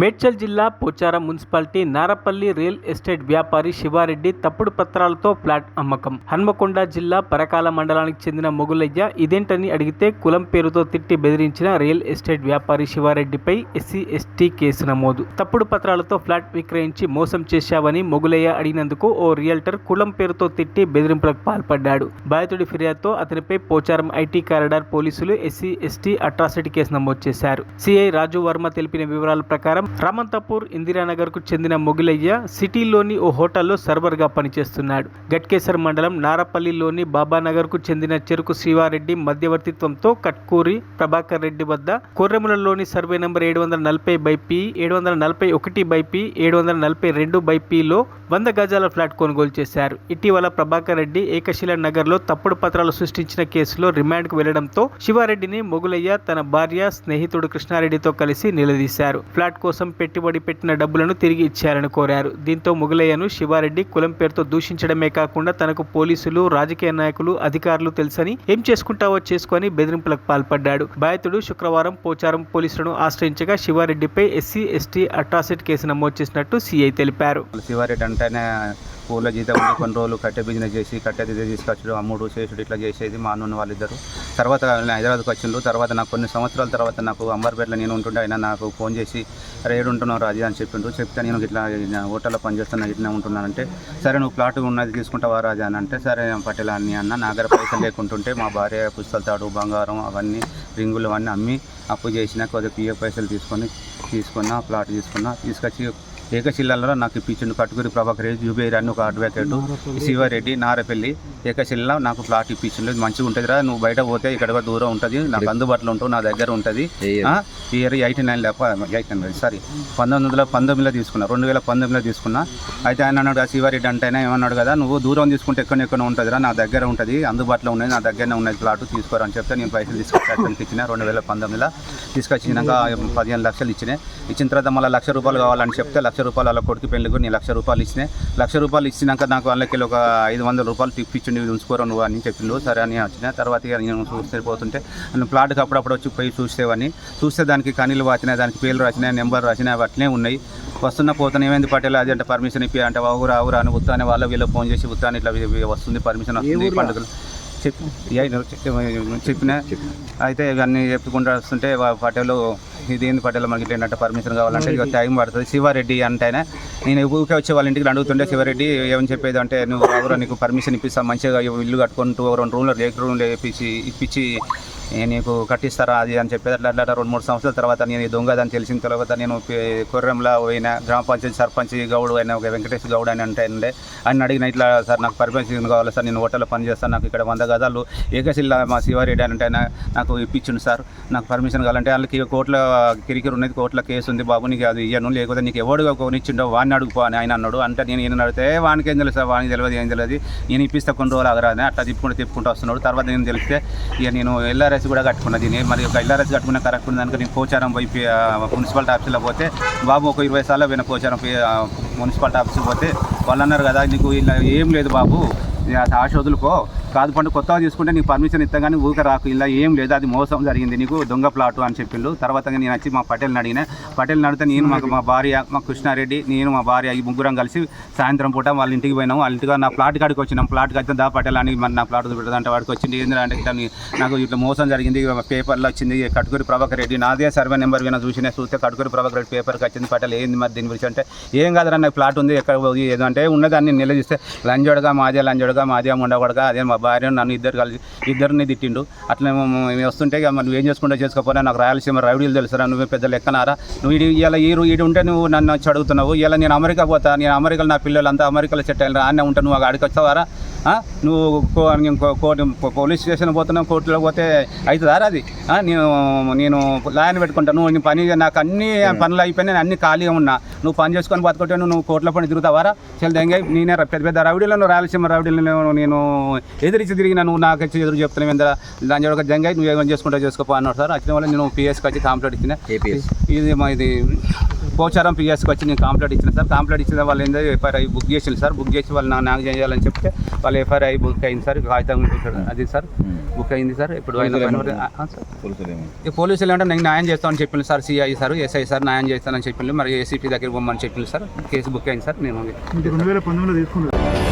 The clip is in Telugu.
మేడ్చల్ జిల్లా Pocharam municipality Narapally real estate వ్యాపారి శివారెడ్డి తప్పుడు పత్రాలతో ఫ్లాట్ అమ్మకం. హన్మకొండ జిల్లా పరకాల మండలానికి చెందిన మొగులయ్య ఇదేంటని అడిగితే కులం పేరుతో తిట్టి బెదిరించిన రియల్ ఎస్టేట్ వ్యాపారి శివారెడ్డిపై SC/ST కేసు నమోదు. తప్పుడు పత్రాలతో ఫ్లాట్ విక్రయించి మోసం చేశావని మొగులయ్య అడిగినందుకు ఓ రియల్టర్ కులం పేరుతో తిట్టి బెదిరింపులకు పాల్పడ్డాడు. బాధితుడి ఫిర్యాదుతో అతనిపై పోచారం IT కారిడార్ పోలీసులు SC/ST అట్రాసిటీ కేసు నమోదు చేశారు. CI రాజు వర్మ తెలిపిన వివరాల ప్రకారం రామంతపూర్ ఇందిరానగర్ కు చెందిన మొగులయ్య సిటీలోని ఓ హోటల్లో సర్వర్ గా పనిచేస్తున్నాడు. గట్కేసర్ మండలం నారపల్లిలోని బాబానగర్ కు చెందిన చెరుకు శివారెడ్డి మధ్యవర్తిత్వంతో కట్కూరి ప్రభాకర్ రెడ్డి వద్ద కొర్రెములలోని survey number 740/P 741/P 742/P లో 100 గజాల ఫ్లాట్ కొనుగోలు చేశారు. ఇటీవల ప్రభాకర్ రెడ్డి ఏకశిల నగర్ లో తప్పుడు పత్రాలు సృష్టించిన కేసులో రిమాండ్ కు వెళ్లడంతో శివారెడ్డిని మొగులయ్య తన భార్య స్నేహితుడు కృష్ణారెడ్డితో కలిసి నిలదీశారు. ఫ్లాట్ కోసం పెట్టుబడి పెట్టిన డబ్బులను తిరిగి ఇచ్చారని కోరారు. దీంతో మొగులయ్యను శివారెడ్డి కులం పేరుతో దూషించడమే కాకుండా తనకు పోలీసులు, రాజకీయ నాయకులు, అధికారులు తెలుసని ఏం చేసుకుంటావో చేసుకొని బెదిరింపులకు పాల్పడ్డాడు. బాధితుడు శుక్రవారం పోచారం పోలీసులను ఆశ్రయించగా శివారెడ్డిపై SC/ST అట్రాసిటీ కేసు నమోదు చేసినట్టు CI తెలిపారు. శివారెడ్డి అంటేనే ఊళ్ళో జీతం ఉండి కొన్ని రోజులు కట్టె బిజినెస్ చేసి కట్టె తీసుకొచ్చాడు, అమ్ముడు చేసుడు ఇట్లా చేసేది మా అన్న వాళ్ళిద్దరు. తర్వాత హైదరాబాద్కి వచ్చిండు. తర్వాత నాకు కొన్ని సంవత్సరాల తర్వాత నాకు అంబర్పేటలో నేను ఉంటుండే, ఆయన నాకు ఫోన్ చేసి అరే ఏడుంటున్నావు రాజీ అని చెప్తే నేను ఇట్లా హోటల్లో పనిచేస్తున్నా ఇట్లా ఉంటున్నానంటే సరే నువ్వు ప్లాట్ ఉన్నది తీసుకుంటావా రాజా అని అంటే సరే పట్టేల అని అన్న. నా దగ్గర పైసలు లేకుంటుంటే మా భార్య పుస్తకాలు తాడు బంగారం అవన్నీ రింగులు అవన్నీ అమ్మి అప్పు చేసిన కొద్దిగా PF పైసలు తీసుకున్నా ప్లాట్ తీసుకొచ్చి ఏకశిల్లలో నాకు ఇప్పించిండు. కట్టుకురి ప్రభాకర్ రెడ్డి జుబేర్ అని ఒక అడ్వకేట్, శివారెడ్డి నారపల్లి ఏకశిల్లలో నాకు ప్లాట్ ఇప్పించిండు. మంచిగా ఉంటుంది రా, నువ్వు బయట పోతే ఇక్కడ దూరం ఉంటుంది, నాకు అందుబాటులో ఉంటావు, నా దగ్గర ఉంటుంది. ఇయర్ 1919లో తీసుకున్నా, 2019లో తీసుకున్నా. అయితే ఆయన అన్నాడు శివారెడ్డి అంటే ఏమన్నాడు కదా, నువ్వు దూరం తీసుకుంటే ఎక్కడ ఉంటుంది రా, నా దగ్గర ఉంటుంది, అందుబాటులో ఉన్నది, నా దగ్గరనే ఉన్నది ప్లాట్ తీసుకోరా అని చెప్తే నేను పైసలు తీసుకొచ్చి ఇచ్చిన. 2019లో తీసుకొచ్చినాక 15 లక్షలు ఇచ్చిన తర్వాత మళ్ళీ ₹1,00,000 కావాలని చెప్తే ₹1,00,000 అలా కొడుకు పెళ్ళికి నేను ₹1,00,000 ఇచ్చినాయి. ₹1,00,000 ఇచ్చినాక నాకు వాళ్ళకి ఒక ₹500 టిప్ ఇచ్చిండు, ఉంచుకోరా నువ్వు అని చెప్పిండు. సరే అని వచ్చిన తర్వాత నేను చూస్తే పోతుంటే ప్లాట్కి అప్పుడప్పుడు వచ్చి పోయి చూస్తే దానికి కనీళ్ళు వాచినాయి, దానికి పేర్లు రాసినాయి, నెంబర్ రాసినాయి, అవి అట్లే ఉన్నాయి. వస్తున్న ఏమైంది పటేల్ అది అంటే పర్మిషన్ ఇప్పి అంటే ఊరా అని ఉత్తానే వాళ్ళ వీళ్ళు ఫోన్ చేసి ఉత్తాన్ని ఇట్లా వస్తుంది పర్మిషన్ వస్తుంది పండుగలు చెప్పిన. అయితే ఇవన్నీ చెప్పుకుంటూ వస్తుంటే పటేలు ఇదేంది పటేల్ మనకి ఏంటంటే పర్మిషన్ కావాలంటే ఇక టైం పడుతుంది. శివారెడ్డి అంటేనే నేను ఊరికే వచ్చే వాళ్ళ ఇంటికి అడుగుతుంటే శివారెడ్డి ఏమని చెప్పేది అంటే నువ్వు ఎవరో నీకు పర్మిషన్ ఇప్పిస్తాను, మంచిగా ఇల్లు కట్టుకుంటూ 2 రూమ్లో రూమ్లో ఇప్పించి నీకు కట్టిస్తారా అది అని చెప్పేది. అట్లా 2-3 సంవత్సరాల తర్వాత నేను దొంగదని తెలిసిన తర్వాత నేను కొర్రెంలో పోయిన గ్రామ పంచాయతీ సర్పంచ్ గౌడ్ అయిన ఒక వెంకటేష్ గౌడ్ అని అంటే ఆయన అడిగిన ఇట్లా సార్ నాకు పర్మిషన్ కావాలి సార్, నేను హోటల్లో పనిచేస్తాను, నాకు ఇక్కడ 100 గజాలు ఏకశిల్ల మా శివారెడ్డి అంటే నాకు ఇప్పించిండు సార్, నాకు పర్మిషన్ కావాలంటే వాళ్ళకి కోర్టులో కిరికిరి ఉన్నది, కోర్టులో కేసు ఉంది బాబు, నీకు అది ఇయ్యను, లేకపోతే నీకు ఎవడుగా కొనిచ్చిండో వాడిని అడుగుపో అని ఆయన అన్నాడు. అంటే నేను అడిగితే వానికి ఏం తెలుసు సార్, వానికి తెలియదు ఏం తెలియదు, నేను ఇప్పిస్తే కొన్ని రోజులు ఆగరాదని అట్లా తిప్పుకుంటూ వస్తున్నాడు. తర్వాత నేను తెలిస్తే ఇక నేను LRS కూడా కట్టుకున్నది. మరి ఒక LRS కట్టుకున్న కరెక్ట్ ఉంది దానికి నేను పోచారం పోయి మున్సిపాలిటీ ఆఫీస్లో పోతే బాబు ఒక 20 సార్లు పోయిన పోచారం మున్సిపాలిటీ ఆఫీస్కి పోతే వాళ్ళు అన్నారు కదా నీకు ఇలా ఏం లేదు బాబు, ఆశ వదులుకో, కాదు పండు కొత్తగా తీసుకుంటే నీకు పర్మిషన్ ఇస్తాం కానీ ఊరికే రాకు, ఇలా ఏం లేదు, అది మోసం జరిగింది, నీకు దొంగ ప్లాటు అని చెప్పిండు. తర్వాత నేను వచ్చి మా పటేల్ని అడిగితే నేను మా భార్య మా కృష్ణారెడ్డి నేను మా భార్య ఈ ముగ్గురం కలిసి సాయంత్రం పూట వాళ్ళ ఇంటికి పోయినాము. వాళ్ళ ఇంటికి నా ప్లాట్ కాడికి వచ్చినాం. ప్లాట్కి అయితే దా పటేల్ అని మరి నా ప్లాట్ పెట్టదంటే వాడికి వచ్చింది ఏంటంటే నాకు ఇట్లా మోసం జరిగింది, పేపర్లో వచ్చింది కట్టుకురి ప్రభాకర్ రెడ్డి నాదే సర్వే నెంబర్ వినా చూస్తే కట్టుకురి ప్రభాకర్ రెడ్డి పేపర్కి వచ్చింది. పటేల్ ఏంది మరి దీని గురించి అంటే ఏం కాదురా నాకు ప్లాట్ ఉంది ఎక్కడ ఏదంటే ఉన్నదాన్ని నిలదీస్తే లంజోడగా మాదే ఉండకూడగా అదే మా భార్య నన్ను ఇద్దరిని తిట్టిండు. అట్లా వస్తుంటే మరి నువ్వేం చేసుకుంటూ చేసుకోపోయినా నాకు రాయలసీమ రౌడీలు తెలుసురా, నువ్వు పెద్ద లెక్కనారా, నువ్వు ఇలా ఈడు ఉంటే నువ్వు నన్ను వచ్చి అడుగుతున్నావు, ఇలా నేను అమెరికా పోతా, నేను అమెరికాలో నా పిల్లలంతా అమెరికాలో సెట్ అయ్యారు ఆనే ఉంటాను, నువ్వు అక్కడికి వచ్చావారా, నువ్వు పోలీస్ స్టేషన్ పోతున్నావు, కోర్టులో పోతే అవుతుందారా అది, నేను లాయన్ పెట్టుకుంటాను, నువ్వు పని నాకు అన్ని పనులు అయిపోయినాయి, అన్ని ఖాళీగా ఉన్నా, నువ్వు పని చేసుకొని బతుకుంటే నువ్వు కోర్టులో పని తిరుగుతావారా, చాలా దెంగ నేనే పెద్ద రౌడీలను రాయలసీమ రౌడీలను నేను ఎదిరించి తిరిగిన, నువ్వు నాకు వచ్చి ఎదురు చెప్తున్నావు ఏందా దాని ఒక జంగ నువ్వు ఏమైనా చేసుకుంటా చేసుకోపో అన్నాడు సార్. వచ్చిన వల్ల నేను PS వచ్చి కంప్లైంట్ ఇచ్చిన. ఇది పోచారం పిఎస్కి వచ్చి నేను కంప్లైంట్ ఇచ్చిన సార్. కంప్లైంట్ ఇచ్చిన వాళ్ళు ఏంటో ఎఫ్ఐఆర్ బుక్ చేసింది సార్. బుక్ చేసి వాళ్ళు నాకు చేయాలని చెప్తే వాళ్ళు ఎఫ్ఐఆర్ బుక్ అయింది సార్. కాగితం అది సార్ బుక్ అయింది సార్. ఇప్పుడు పోలీసులు ఏమంటే నేను న్యాయం చేస్తామని చెప్పింది sir. CI sir, SI sir న్యాయం చేస్తానని చెప్పింది. మరి ఏసీపీ దగ్గర పోమని చెప్పింది సార్. కేసు బుక్ అయింది సార్. నేను 2019 తీసుకున్నాను.